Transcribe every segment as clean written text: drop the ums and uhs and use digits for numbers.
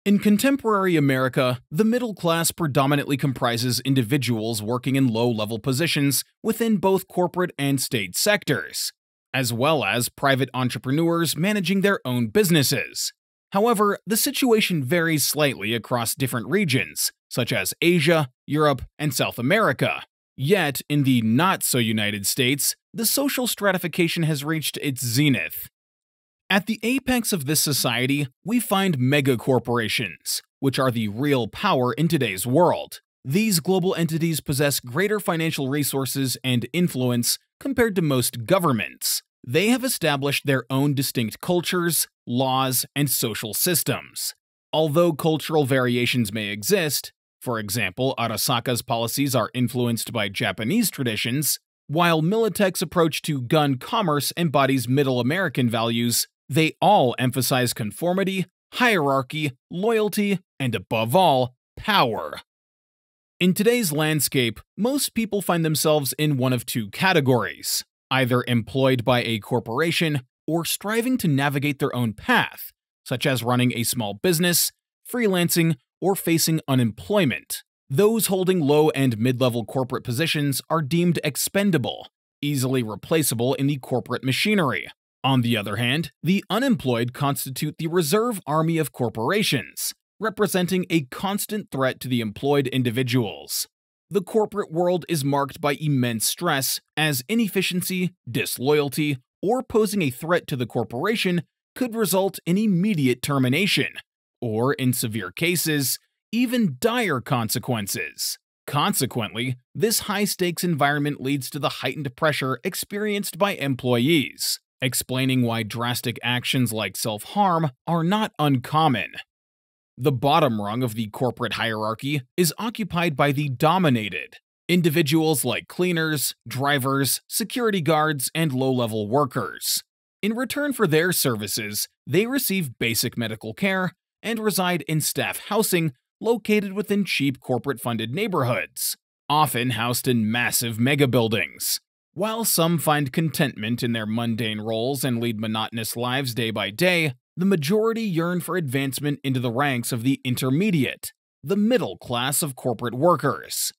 In contemporary America, the middle class predominantly comprises individuals working in low-level positions within both corporate and state sectors, as well as private entrepreneurs managing their own businesses. However, the situation varies slightly across different regions, such as Asia, Europe, and South America. Yet, in the not-so-United States, the social stratification has reached its zenith. At the apex of this society, we find megacorporations, which are the real power in today's world. These global entities possess greater financial resources and influence compared to most governments. They have established their own distinct cultures, laws, and social systems. Although cultural variations may exist, for example, Arasaka's policies are influenced by Japanese traditions, while Militech's approach to gun commerce embodies Middle American values, they all emphasize conformity, hierarchy, loyalty, and above all, power. In today's landscape, most people find themselves in one of two categories, either employed by a corporation or striving to navigate their own path, such as running a small business, freelancing, or facing unemployment. Those holding low and mid-level corporate positions are deemed expendable, easily replaceable in the corporate machinery. On the other hand, the unemployed constitute the reserve army of corporations, representing a constant threat to the employed individuals. The corporate world is marked by immense stress, as inefficiency, disloyalty, or posing a threat to the corporation could result in immediate termination, or in severe cases, even dire consequences. Consequently, this high-stakes environment leads to the heightened pressure experienced by employees, explaining why drastic actions like self-harm are not uncommon. The bottom rung of the corporate hierarchy is occupied by the dominated, individuals like cleaners, drivers, security guards, and low-level workers. In return for their services, they receive basic medical care and reside in staff housing located within cheap corporate-funded neighborhoods, often housed in massive mega-buildings. While some find contentment in their mundane roles and lead monotonous lives day by day, the majority yearn for advancement into the ranks of the intermediate, the middle class of corporate workers.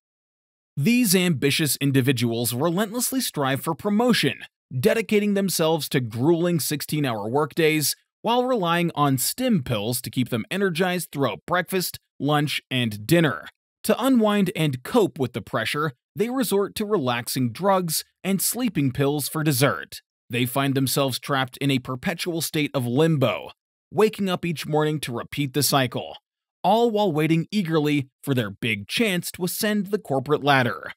These ambitious individuals relentlessly strive for promotion, dedicating themselves to grueling 16-hour workdays while relying on stim pills to keep them energized throughout breakfast, lunch, and dinner. To unwind and cope with the pressure, they resort to relaxing drugs and sleeping pills for dessert. They find themselves trapped in a perpetual state of limbo, waking up each morning to repeat the cycle, all while waiting eagerly for their big chance to ascend the corporate ladder.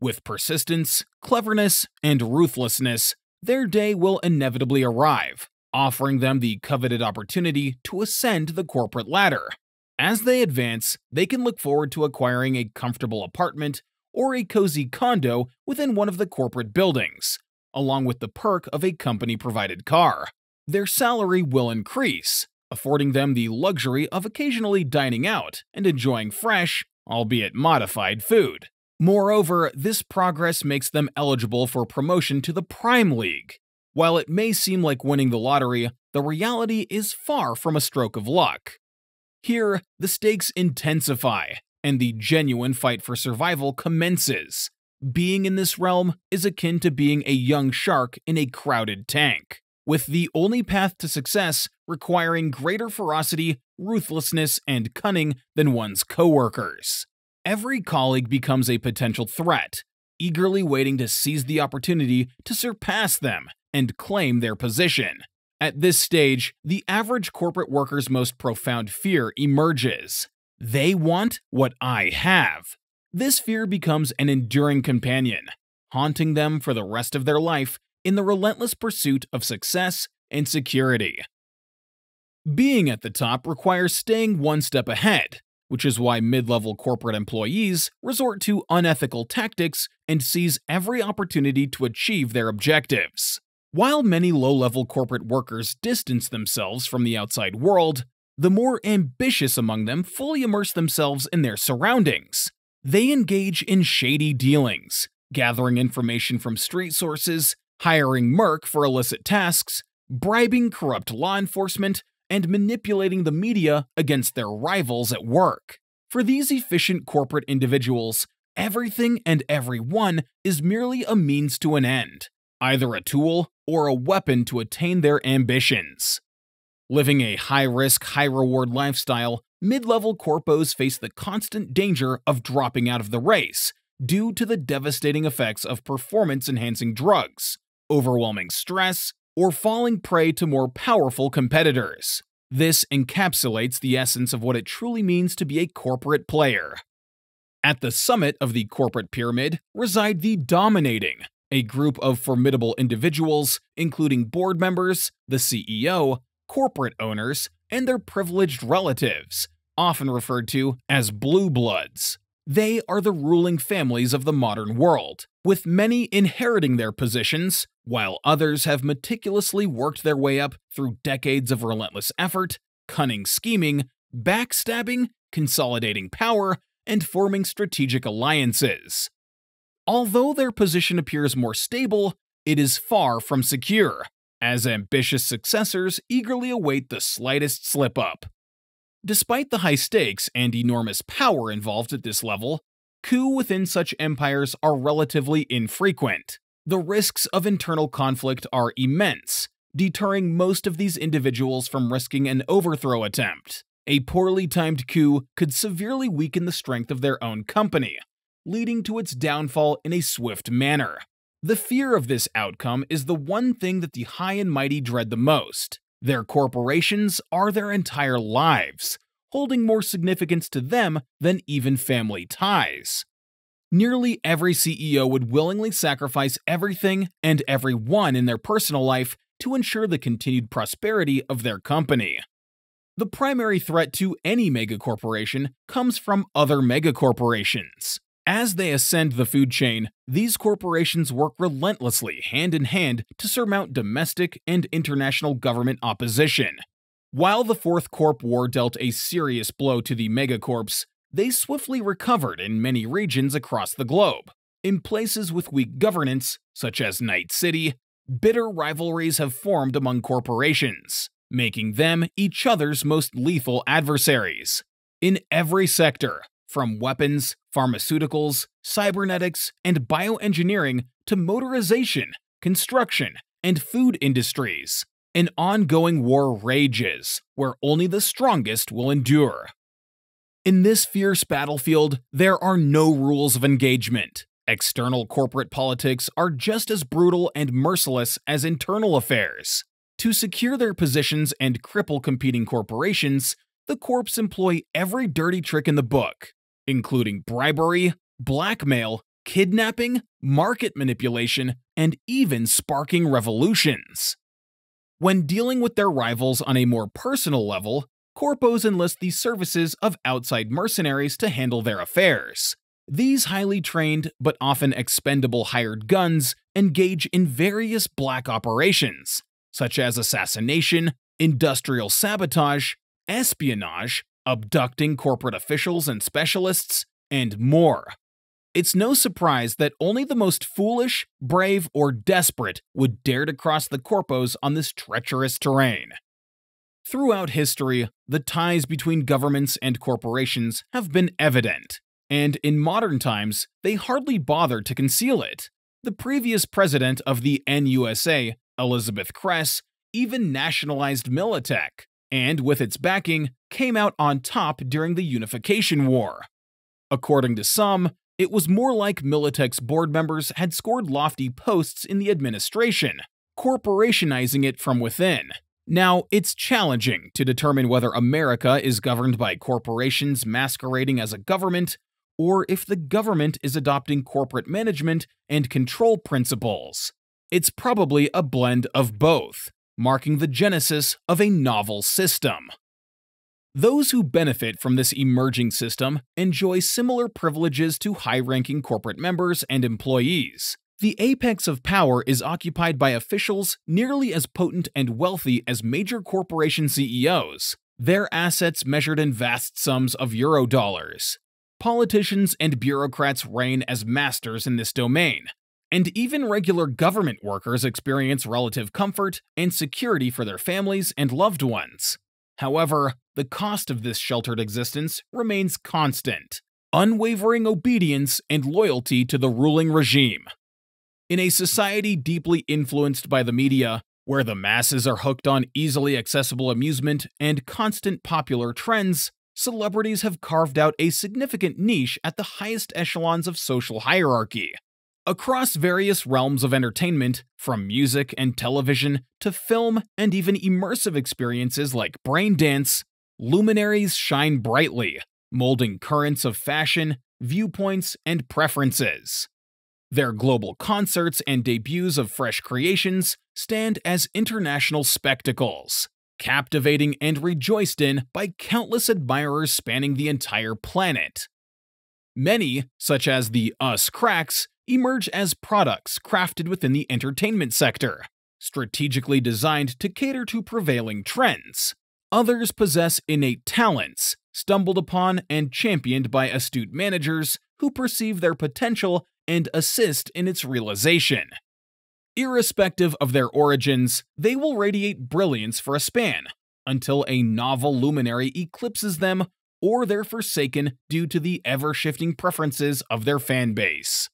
With persistence, cleverness, and ruthlessness, their day will inevitably arrive, offering them the coveted opportunity to ascend the corporate ladder. As they advance, they can look forward to acquiring a comfortable apartment or a cozy condo within one of the corporate buildings, along with the perk of a company-provided car. Their salary will increase, affording them the luxury of occasionally dining out and enjoying fresh, albeit modified, food. Moreover, this progress makes them eligible for promotion to the Prime League. While it may seem like winning the lottery, the reality is far from a stroke of luck. Here, the stakes intensify, and the genuine fight for survival commences. Being in this realm is akin to being a young shark in a crowded tank, with the only path to success requiring greater ferocity, ruthlessness, and cunning than one's coworkers. Every colleague becomes a potential threat, eagerly waiting to seize the opportunity to surpass them and claim their position. At this stage, the average corporate worker's most profound fear emerges. They want what I have. This fear becomes an enduring companion, haunting them for the rest of their life in the relentless pursuit of success and security. Being at the top requires staying one step ahead, which is why mid-level corporate employees resort to unethical tactics and seize every opportunity to achieve their objectives. While many low-level corporate workers distance themselves from the outside world, the more ambitious among them fully immerse themselves in their surroundings. They engage in shady dealings, gathering information from street sources, hiring merc for illicit tasks, bribing corrupt law enforcement, and manipulating the media against their rivals at work. For these efficient corporate individuals, everything and everyone is merely a means to an end, either a tool or a weapon to attain their ambitions. Living a high-risk, high-reward lifestyle, mid-level corpos face the constant danger of dropping out of the race due to the devastating effects of performance-enhancing drugs, overwhelming stress, or falling prey to more powerful competitors. This encapsulates the essence of what it truly means to be a corporate player. At the summit of the corporate pyramid reside the dominating, a group of formidable individuals, including board members, the CEO, corporate owners, and their privileged relatives, often referred to as blue bloods. They are the ruling families of the modern world, with many inheriting their positions, while others have meticulously worked their way up through decades of relentless effort, cunning scheming, backstabbing, consolidating power, and forming strategic alliances. Although their position appears more stable, it is far from secure, as ambitious successors eagerly await the slightest slip-up. Despite the high stakes and enormous power involved at this level, coups within such empires are relatively infrequent. The risks of internal conflict are immense, deterring most of these individuals from risking an overthrow attempt. A poorly timed coup could severely weaken the strength of their own company, leading to its downfall in a swift manner. The fear of this outcome is the one thing that the high and mighty dread the most. Their corporations are their entire lives, holding more significance to them than even family ties. Nearly every CEO would willingly sacrifice everything and everyone in their personal life to ensure the continued prosperity of their company. The primary threat to any megacorporation comes from other megacorporations. As they ascend the food chain, these corporations work relentlessly hand in hand to surmount domestic and international government opposition. While the Fourth Corp War dealt a serious blow to the megacorps, they swiftly recovered in many regions across the globe. In places with weak governance, such as Night City, bitter rivalries have formed among corporations, making them each other's most lethal adversaries. In every sector, from weapons, pharmaceuticals, cybernetics, and bioengineering to motorization, construction, and food industries, an ongoing war rages, where only the strongest will endure. In this fierce battlefield, there are no rules of engagement. External corporate politics are just as brutal and merciless as internal affairs. To secure their positions and cripple competing corporations, the corps employ every dirty trick in the book, including bribery, blackmail, kidnapping, market manipulation, and even sparking revolutions. When dealing with their rivals on a more personal level, corpos enlist the services of outside mercenaries to handle their affairs. These highly trained but often expendable hired guns engage in various black operations, such as assassination, industrial sabotage, espionage, abducting corporate officials and specialists, and more. It's no surprise that only the most foolish, brave, or desperate would dare to cross the corpos on this treacherous terrain. Throughout history, the ties between governments and corporations have been evident, and in modern times, they hardly bother to conceal it. The previous president of the NUSA, Elizabeth Kress, even nationalized Militech, and with its backing, came out on top during the Unification War. According to some, it was more like Militech's board members had scored lofty posts in the administration, corporationizing it from within. Now, it's challenging to determine whether America is governed by corporations masquerading as a government, or if the government is adopting corporate management and control principles. It's probably a blend of both, marking the genesis of a novel system. Those who benefit from this emerging system enjoy similar privileges to high-ranking corporate members and employees. The apex of power is occupied by officials nearly as potent and wealthy as major corporation CEOs, their assets measured in vast sums of eurodollars. Politicians and bureaucrats reign as masters in this domain, and even regular government workers experience relative comfort and security for their families and loved ones. However, the cost of this sheltered existence remains constant: unwavering obedience and loyalty to the ruling regime. In a society deeply influenced by the media, where the masses are hooked on easily accessible amusement and constant popular trends, celebrities have carved out a significant niche at the highest echelons of social hierarchy. Across various realms of entertainment, from music and television to film and even immersive experiences like brain dance, luminaries shine brightly, molding currents of fashion, viewpoints, and preferences. Their global concerts and debuts of fresh creations stand as international spectacles, captivating and rejoiced in by countless admirers spanning the entire planet. Many, such as the Us Cracks, emerge as products crafted within the entertainment sector, strategically designed to cater to prevailing trends. Others possess innate talents, stumbled upon and championed by astute managers who perceive their potential and assist in its realization. Irrespective of their origins, they will radiate brilliance for a span, until a novel luminary eclipses them or they're forsaken due to the ever-shifting preferences of their fanbase.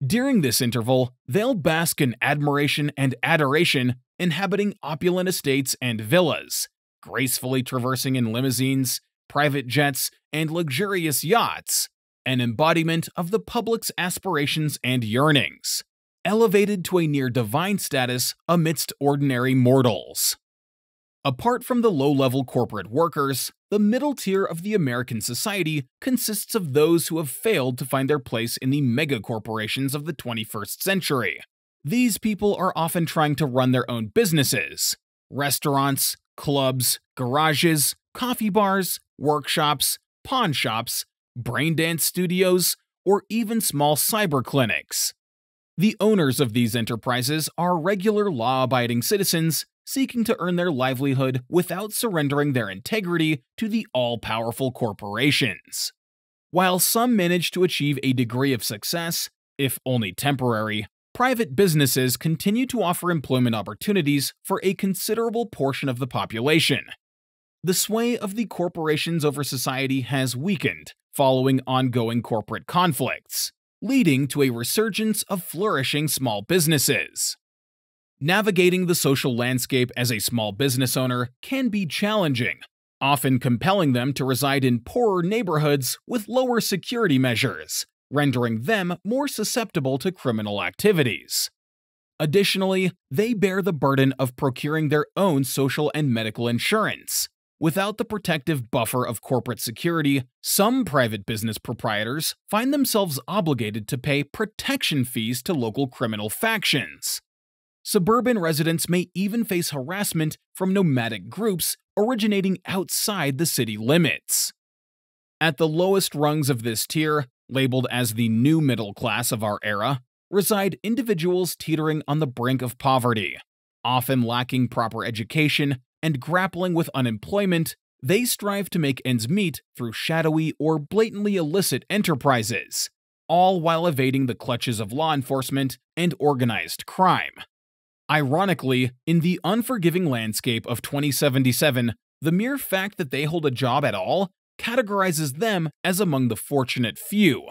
During this interval, they'll bask in admiration and adoration, inhabiting opulent estates and villas, gracefully traversing in limousines, private jets, and luxurious yachts, an embodiment of the public's aspirations and yearnings, elevated to a near-divine status amidst ordinary mortals. Apart from the low-level corporate workers, the middle tier of the American society consists of those who have failed to find their place in the megacorporations of the 21st century. These people are often trying to run their own businesses: restaurants, clubs, garages, coffee bars, workshops, pawn shops, brain dance studios, or even small cyber clinics. The owners of these enterprises are regular law-abiding citizens seeking to earn their livelihood without surrendering their integrity to the all-powerful corporations. While some manage to achieve a degree of success, if only temporary, private businesses continue to offer employment opportunities for a considerable portion of the population. The sway of the corporations over society has weakened following ongoing corporate conflicts, leading to a resurgence of flourishing small businesses. Navigating the social landscape as a small business owner can be challenging, often compelling them to reside in poorer neighborhoods with lower security measures, rendering them more susceptible to criminal activities. Additionally, they bear the burden of procuring their own social and medical insurance. Without the protective buffer of corporate security, some private business proprietors find themselves obligated to pay protection fees to local criminal factions. Suburban residents may even face harassment from nomadic groups originating outside the city limits. At the lowest rungs of this tier, labeled as the new middle class of our era, reside individuals teetering on the brink of poverty. Often lacking proper education and grappling with unemployment, they strive to make ends meet through shadowy or blatantly illicit enterprises, all while evading the clutches of law enforcement and organized crime. Ironically, in the unforgiving landscape of 2077, the mere fact that they hold a job at all categorizes them as among the fortunate few.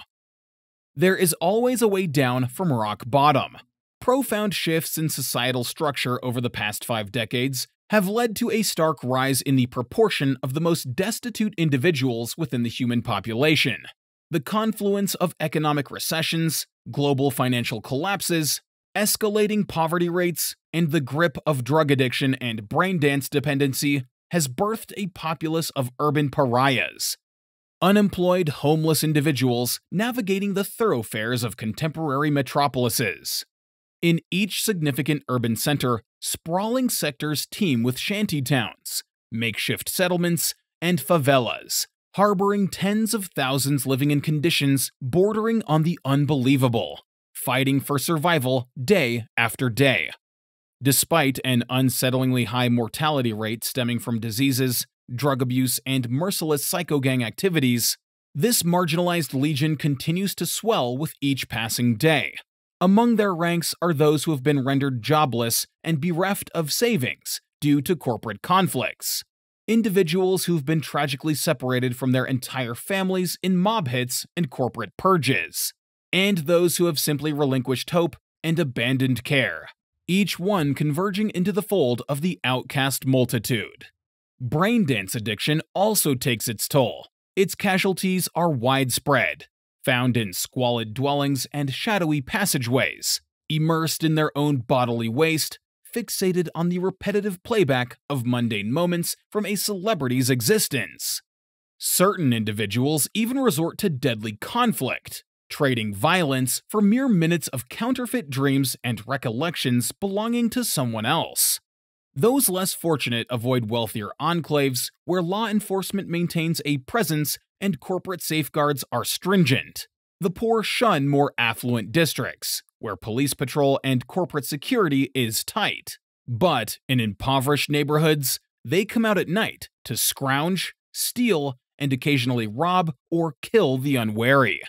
There is always a way down from rock bottom. Profound shifts in societal structure over the past 5 decades have led to a stark rise in the proportion of the most destitute individuals within the human population. The confluence of economic recessions, global financial collapses, escalating poverty rates, and the grip of drug addiction and brain dance dependency has birthed a populace of urban pariahs, unemployed, homeless individuals navigating the thoroughfares of contemporary metropolises. In each significant urban center, sprawling sectors teem with shantytowns, makeshift settlements, and favelas, harboring tens of thousands living in conditions bordering on the unbelievable, fighting for survival day after day. Despite an unsettlingly high mortality rate stemming from diseases, drug abuse, and merciless psychogang activities, this marginalized legion continues to swell with each passing day. Among their ranks are those who have been rendered jobless and bereft of savings due to corporate conflicts. individuals who've been tragically separated from their entire families in mob hits and corporate purges, and those who have simply relinquished hope and abandoned care, each one converging into the fold of the outcast multitude. Braindance addiction also takes its toll. Its casualties are widespread, found in squalid dwellings and shadowy passageways, immersed in their own bodily waste, fixated on the repetitive playback of mundane moments from a celebrity's existence. Certain individuals even resort to deadly conflict, trading violence for mere minutes of counterfeit dreams and recollections belonging to someone else. Those less fortunate avoid wealthier enclaves where law enforcement maintains a presence and corporate safeguards are stringent. The poor shun more affluent districts, where police patrol and corporate security is tight. But in impoverished neighborhoods, they come out at night to scrounge, steal, and occasionally rob or kill the unwary.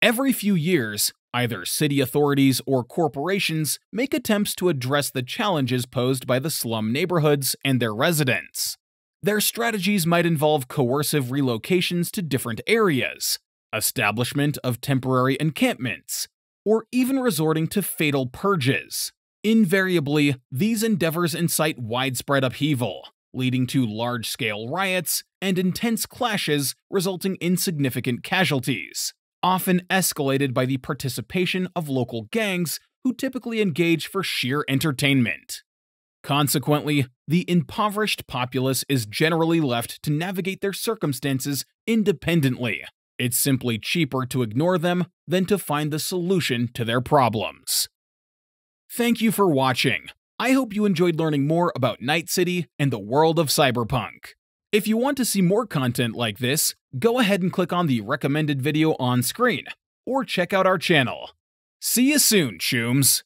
Every few years, either city authorities or corporations make attempts to address the challenges posed by the slum neighborhoods and their residents. Their strategies might involve coercive relocations to different areas, establishment of temporary encampments, or even resorting to fatal purges. Invariably, these endeavors incite widespread upheaval, leading to large-scale riots and intense clashes resulting in significant casualties, often escalated by the participation of local gangs who typically engage for sheer entertainment. Consequently, the impoverished populace is generally left to navigate their circumstances independently. It's simply cheaper to ignore them than to find the solution to their problems. Thank you for watching. I hope you enjoyed learning more about Night City and the world of Cyberpunk. If you want to see more content like this, go ahead and click on the recommended video on screen, or check out our channel. See you soon, Chooms!